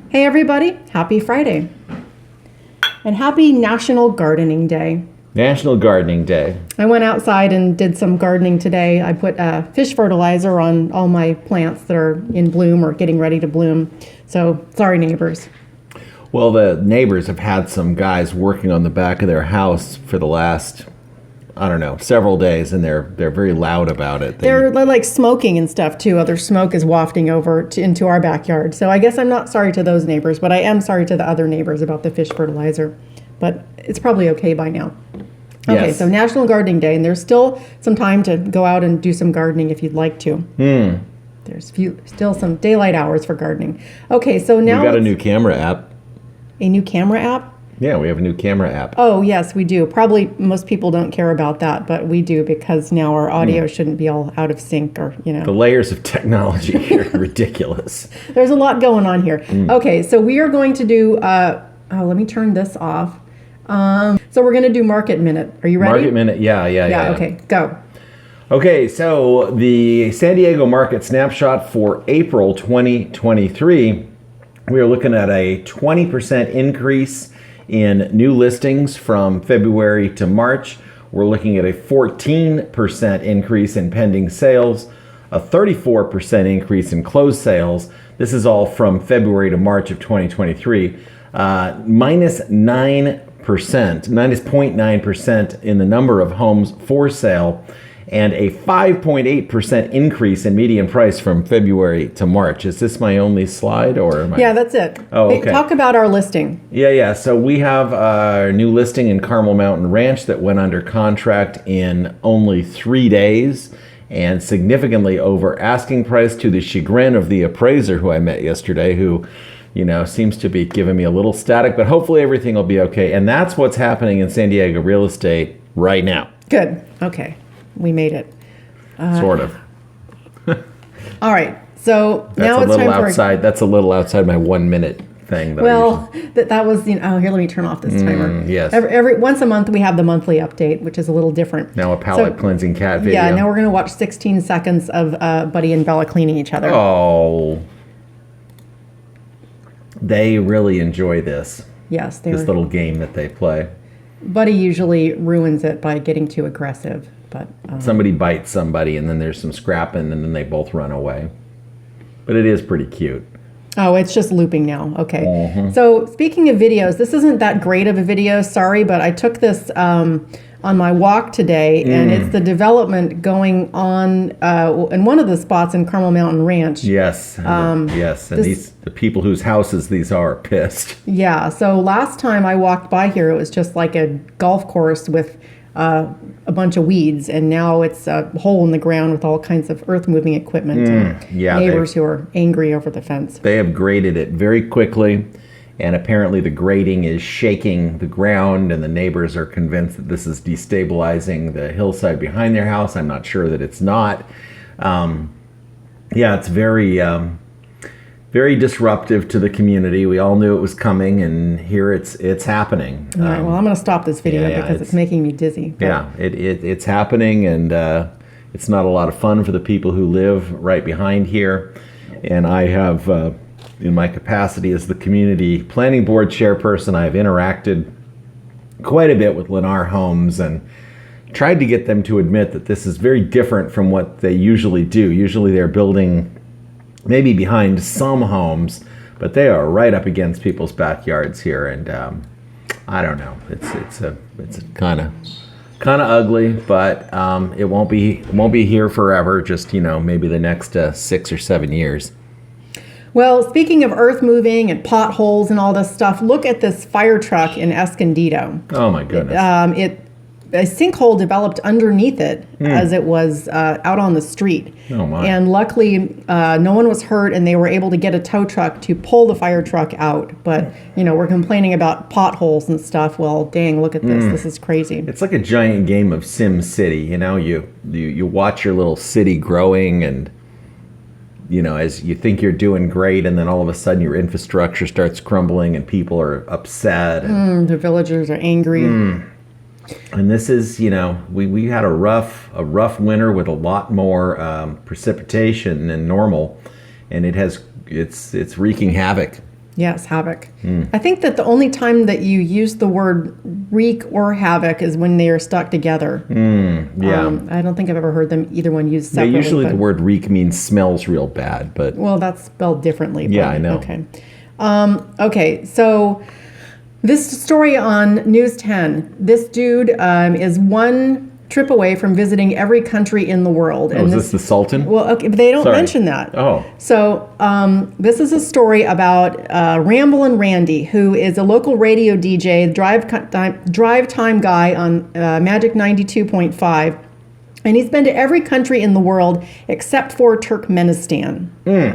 Hey everybody, happy Friday. And happy National Gardening Day. National Gardening Day. I went outside and did some gardening today. I put fish fertilizer on all my plants that are in bloom or getting ready to bloom. So, sorry neighbors. Well, the neighbors have had some guys working on the back of their house for the last, several days, and they're very loud about it. They're like smoking and stuff too. Other smoke is wafting over into our backyard. So I guess I'm not sorry to those neighbors, but I am sorry to the other neighbors about the fish fertilizer. But it's probably okay by now. Okay, Yes. So National Gardening Day, and there's still some time to go out and do some gardening if you'd like to. There's still some daylight hours for gardening. Okay, so now We got a new camera app. a new camera app. Yeah, we have a new camera app. Oh yes, we do. Probably most people don't care about that, but we do because now our audio shouldn't be all out of sync or The layers of technology here are ridiculous. There's a lot going on here. Okay, so we are going to do. Let me turn this off. So we're going to do Market Minute. Are you ready? Market Minute, yeah. Okay, go. Okay, so the San Diego market snapshot for April 2023, we are looking at a 20% increase in new listings from February to March. We're looking at a 14% increase in pending sales, a 34% increase in closed sales. This is all from February to March of 2023. Minus 0.9% in the number of homes for sale, and a 5.8% increase in median price from February to March. Is this my only slide, or am I? Yeah, that's it. Oh, Hey, okay. talk about our listing. Yeah. So we have a new listing in Carmel Mountain Ranch that went under contract in only 3 days, and significantly over asking price, to the chagrin of the appraiser who I met yesterday, who seems to be giving me a little static, but hopefully everything will be okay. And that's what's happening in San Diego real estate right now. Good. Okay, we made it. Sort of. All right. So That's now a it's little time outside. That's a little outside my 1 minute thing. for. That was here. Let me turn off this timer. yes. Every once a month we have the monthly update, which is a little different. Now a palate cleansing cat video. Yeah. Now we're gonna watch 16 seconds of Buddy and Bella cleaning each other. Oh. They really enjoy this Yes, this little game that they play. Buddy usually ruins it by getting too aggressive, but Somebody bites somebody, and then there's some scrapping, and then they both run away. But it is pretty cute. oh, it's just looping now. Okay. So speaking of videos, this isn't that great of a video. Sorry, but I took this on my walk today, and it's the development going on in one of the spots in Carmel Mountain Ranch. Yes. Yes. And the people whose houses these are pissed. Yeah. So last time I walked by here, it was just like a golf course with a bunch of weeds, and now it's a hole in the ground with all kinds of earth-moving equipment and neighbors who are angry over the fence. They have graded it very quickly, and apparently the grading is shaking the ground, and the neighbors are convinced that this is destabilizing the hillside behind their house. I'm not sure that it's not. It's very disruptive to the community. We all knew it was coming, and here it's happening. All right, well, I'm going to stop this video because it's making me dizzy. But It's happening, and it's not a lot of fun for the people who live right behind here. And I have, in my capacity as the community planning board chairperson, I have interacted quite a bit with Lennar Homes and tried to get them to admit that this is very different from what they usually do. Usually they're building maybe behind some homes, but they are right up against people's backyards here, and I don't know. It's kind of ugly, but it won't be here forever. Just maybe the next 6 or 7 years. Well, speaking of earth moving and potholes and all this stuff, look at this fire truck in Escondido. Oh my goodness! A sinkhole developed underneath it as it was out on the street. Oh my! And luckily, no one was hurt, and they were able to get a tow truck to pull the fire truck out. But we're complaining about potholes and stuff. Well, dang, look at this! This is crazy. It's like a giant game of Sim City. You watch your little city growing, and as you think you're doing great, and then all of a sudden your infrastructure starts crumbling, and people are upset. And, The villagers are angry. And this is, we had a rough winter with a lot more precipitation than normal, and it's wreaking havoc. Yes, havoc. I think that the only time that you use the word wreak or havoc is when they are stuck together. Yeah. I don't think I've ever heard them either one used Yeah, separately. usually but, the word reek means smells real bad, but well, that's spelled differently. Yeah, but- I know. Okay. Okay, so this story on News 10. This dude is one trip away from visiting every country in the world. is this the Sultan? Well, okay, but they don't Sorry. mention that. Oh. So this is a story about Ramblin' Randy, who is a local radio DJ, drive time guy on Magic 92.5. And he's been to every country in the world except for Turkmenistan.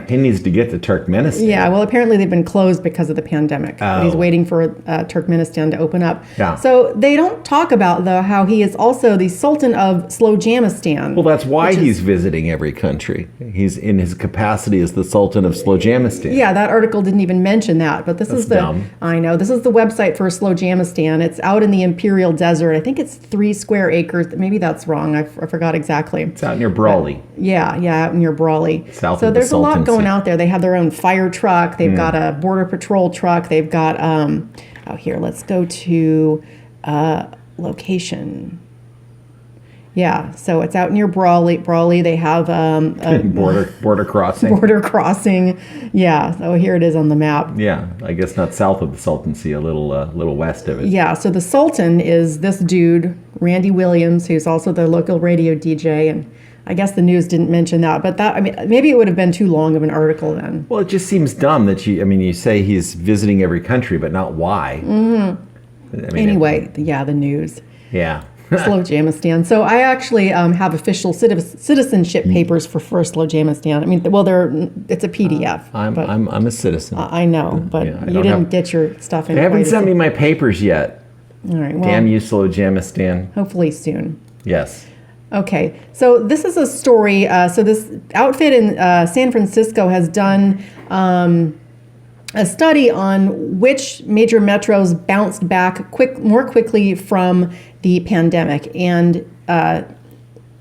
He needs to get to Turkmenistan. Yeah, well, apparently they've been closed because of the pandemic. But he's Oh. waiting for Turkmenistan to open up. Yeah. So they don't talk about, though, how he is also the Sultan of Jamistan. Well, that's why he's visiting every country. He's in his capacity as the Sultan of Jamistan. Yeah, that article didn't even mention that, but this is the dumb. I know this is the website for Jamistan. It's out in the Imperial Desert. I think it's 3 square acres. Maybe that's wrong. I forgot exactly. It's out near Brawley. Yeah, out near Brawley. South so of the there's a lot Sultancy. going out there. They have their own fire truck. They've got a border patrol truck. They've got here. Let's go to location. Yeah, so it's out near Brawley. They have a border crossing. border crossing. Yeah, so here it is on the map. Yeah, I guess not south of the Sultancy, a little west of it. Yeah, so the Sultan is this dude, Randy Williams, who's also the local radio DJ, and I guess the news didn't mention that, but maybe it would have been too long of an article then. Well, it just seems dumb that you say he's visiting every country, but not why. Anyway, the news. Yeah. Jamistan. So I actually have official citizenship papers for Jamistan. I mean, well, it's a PDF. I'm a citizen. I know, but Yeah, I you don't didn't have- get your stuff in. They haven't quite sent as- me my papers yet. All right. Well, Damn you, Jamistan. hopefully soon. Yes. Okay, so this is a story. So this outfit in San Francisco has done a study on which major metros bounced back more quickly from the pandemic, and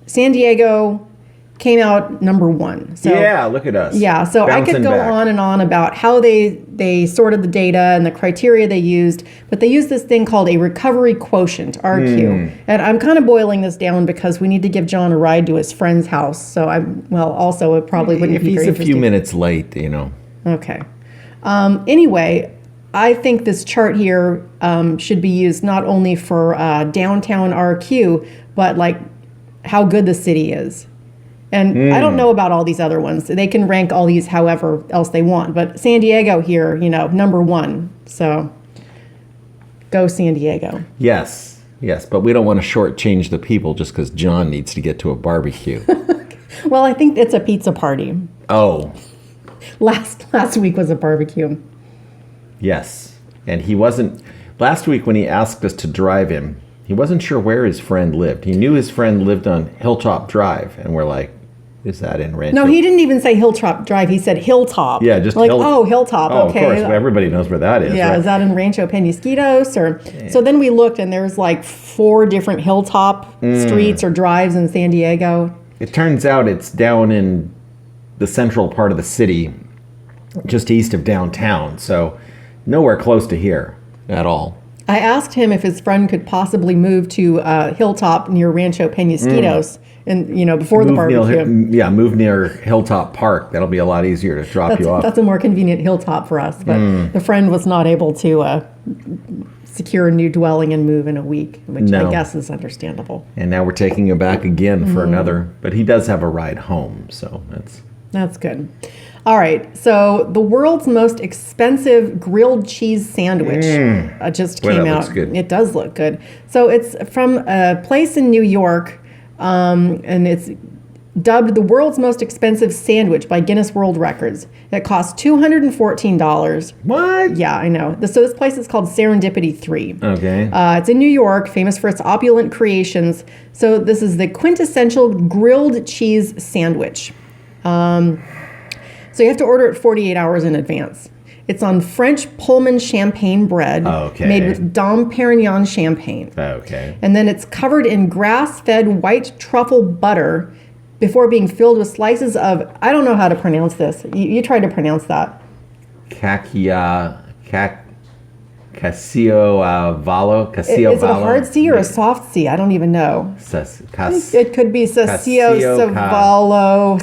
San Diego came out number 1. So, Yeah, look at us. yeah, so I could Bouncing go back. on and on about how they sorted the data and the criteria they used, but they used this thing called a recovery quotient, RQ. And I'm kind of boiling this down because we need to give John a ride to his friend's house. So also it probably wouldn't If be he's very a interesting. few minutes late, Okay. Anyway, I think this chart here should be used not only for downtown RQ, but like how good the city is. And I don't know about all these other ones. They can rank all these however else they want. But San Diego here, number 1. So go San Diego. Yes, but we don't want to shortchange the people just because John needs to get to a barbecue. Well, I think it's a pizza party. Oh, Last week was a barbecue. yes. And he wasn't, last week when he asked us to drive him, he wasn't sure where his friend lived. He knew his friend lived on Hilltop Drive, and we're like, is that in Rancho? No, he didn't even say Hilltop Drive. He said Hilltop. Yeah, just like, Hilltop. Oh, Okay. of course. Well, everybody knows where that is. Yeah, right? is that in Rancho Penasquitos? So then we looked, and there's like 4 different hilltop streets or drives in San Diego. It turns out it's down in the central part of the city, just east of downtown. So nowhere close to here at all. I asked him if his friend could possibly move to Hilltop near Rancho Penasquitos, and before the barbecue. Move near Hilltop Park. That'll be a lot easier to drop you off. That's a more convenient hilltop for us. But the friend was not able to secure a new dwelling and move in a week, which I guess is understandable. And now we're taking him back again for another. But he does have a ride home, so That's good. All right, so the world's most expensive grilled cheese sandwich just came out. Looks good. It does look good. So it's from a place in New York, and it's dubbed the world's most expensive sandwich by Guinness World Records. It costs $214. What? Yeah, I know. So this place is called Serendipity 3. Okay. It's in New York, famous for its opulent creations. So this is the quintessential grilled cheese sandwich. So you have to order it 48 hours in advance. It's on French Pullman champagne bread made with Dom Perignon champagne. Okay. And then it's covered in grass-fed white truffle butter before being filled with slices of, I don't know how to pronounce this. You tried to pronounce that. Casiovallo. Is it a hard C or a soft C? I don't even know. It could be Cavallo.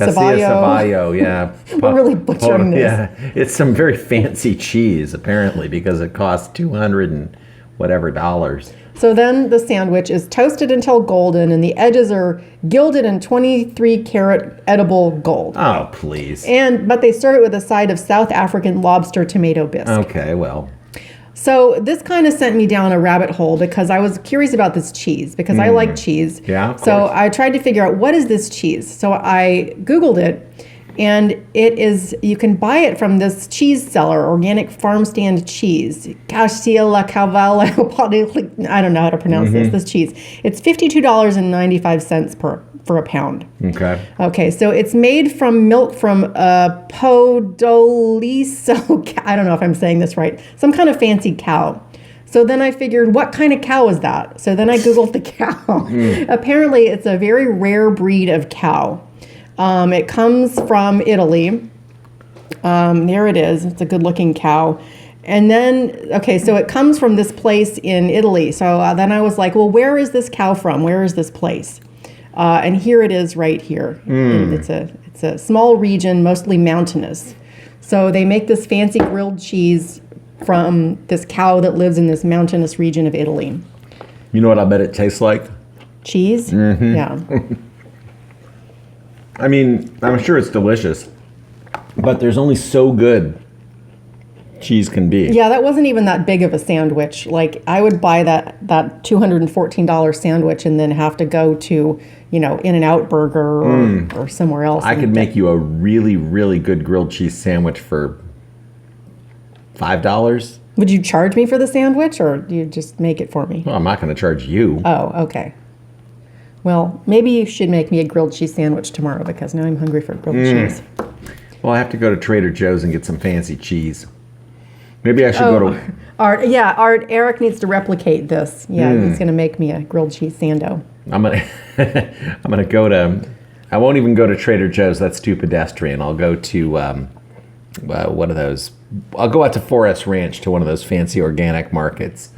Yeah. We're really butchering this. Yeah, it's some very fancy cheese apparently because it costs $200 and whatever dollars. So then the sandwich is toasted until golden, and the edges are gilded in 23 karat edible gold. Oh, please. But they serve it with a side of South African lobster tomato bisque. Okay, well. So this kind of sent me down a rabbit hole because I was curious about this cheese because I like cheese. Yeah, of so course. I tried to figure out what is this cheese. So I Googled it, and you can buy it from this cheese seller, Organic Farm Stand Cheese. Cavallo. I don't know how to pronounce this cheese. It's $52.95 for a pound. Okay. Okay, so it's made from milk from Podoliso. I don't know if I'm saying this right. Some kind of fancy cow. So then I figured, what kind of cow is that? So then I Googled the cow. Apparently, it's a very rare breed of cow. It comes from Italy. There it is. It's a good-looking cow. And then, okay, so it comes from this place in Italy. So then I was like, well, where is this cow from? Where is this place? And here it is right here. It's a small region, mostly mountainous. So they make this fancy grilled cheese from this cow that lives in this mountainous region of Italy. You know what I bet it tastes like? Cheese? Yeah. I mean, I'm sure it's delicious, but there's only so good cheese can be. Yeah, that wasn't even that big of a sandwich. Like, I would buy that $214 sandwich and then have to go to, In-N-Out Burger or somewhere else. I could make you a really, really good grilled cheese sandwich for $5. Would you charge me for the sandwich, or do you just make it for me? Well, I'm not going to charge you. Oh, okay. Well, maybe you should make me a grilled cheese sandwich tomorrow because now I'm hungry for grilled cheese. Well, I have to go to Trader Joe's and get some fancy cheese. Maybe I should go to... Eric needs to replicate this. Yeah, he's going to make me a grilled cheese sando. I'm gonna go to... I won't even go to Trader Joe's. That's too pedestrian. I'll go to... what are those? I'll go out to Forest Ranch to one of those fancy organic markets.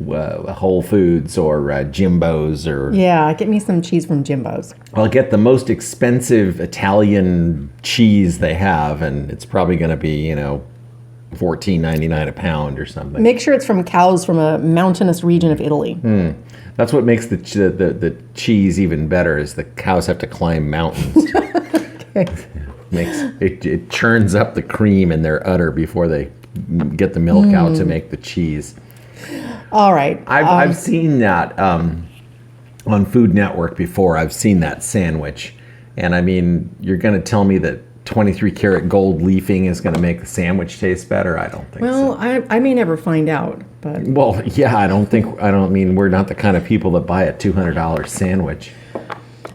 Whole Foods or Jimbo's or... Yeah, get me some cheese from Jimbo's. I'll get the most expensive Italian cheese they have, and it's probably going to be, $14.99 a pound or something. Make sure it's from cows from a mountainous region of Italy. That's what makes the cheese even better is the cows have to climb mountains. It churns up the cream in their udder before they get the milk out to make the cheese. All right. I've seen that on Food Network before. I've seen that sandwich. And I mean, you're going to tell me that 23 karat gold leafing is going to make the sandwich taste better? I don't think so. Well, I may never find out, but... Well, yeah, I don't mean, we're not the kind of people that buy a $200 sandwich.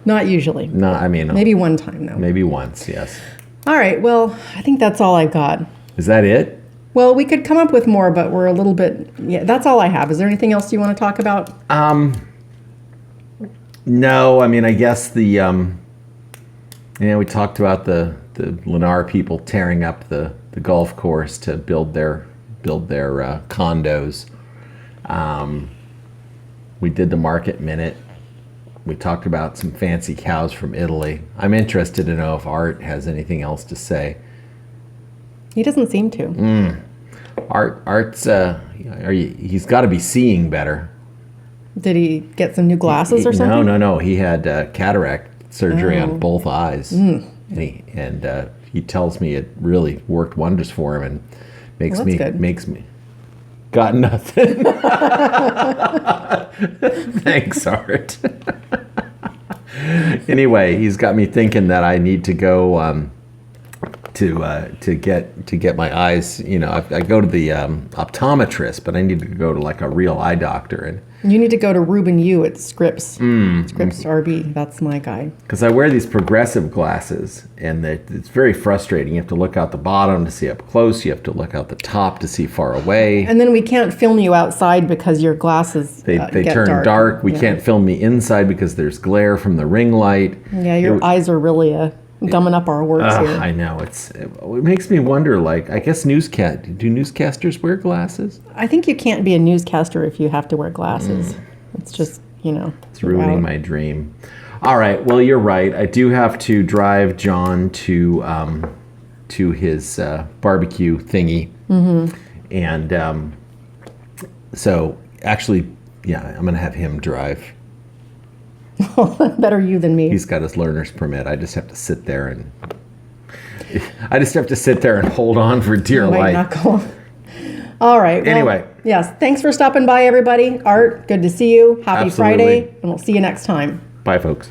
Not usually. No, I mean... Maybe one time, though. Maybe once, yes. All right, well, I think that's all I've got. Is that it? Well, we could come up with more, but we're a little bit... Yeah, that's all I have. Is there anything else you want to talk about? No, I mean, I guess we talked about the Lennar people tearing up the golf course to build their condos. We did the market minute. We talked about some fancy cows from Italy. I'm interested to know if Art has anything else to say. He doesn't seem to. Art's he's got to be seeing better. Did he get some new glasses or something? No. He had cataract surgery on both eyes, and he tells me it really worked wonders for him and makes me got nothing. Thanks, Art. Anyway, he's got me thinking that I need to go to get my eyes. I go to the optometrist, but I need to go to like a real eye doctor. And you need to go to Ruben Yu at Scripps. Scripps RB, that's my guy. Because I wear these progressive glasses, and it's very frustrating. You have to look out the bottom to see up close. You have to look out the top to see far away. And then we can't film you outside because your glasses they get turn dark. We can't film me inside because there's glare from the ring light. Yeah, your eyes are really a gumming up our words here. I know. It makes me wonder, like, I guess do newscasters wear glasses? I think you can't be a newscaster if you have to wear glasses. It's just, It's ruining my dream. All right. Well, you're right. I do have to drive John to his barbecue thingy. And so actually, yeah, I'm going to have him drive. Better you than me. He's got his learner's permit. I just have to sit there and hold on for dear life. Not go. All right. Well, anyway. Yes. Thanks for stopping by, everybody. Art, good to see you. Happy Absolutely. Friday, and we'll see you next time. Bye, folks.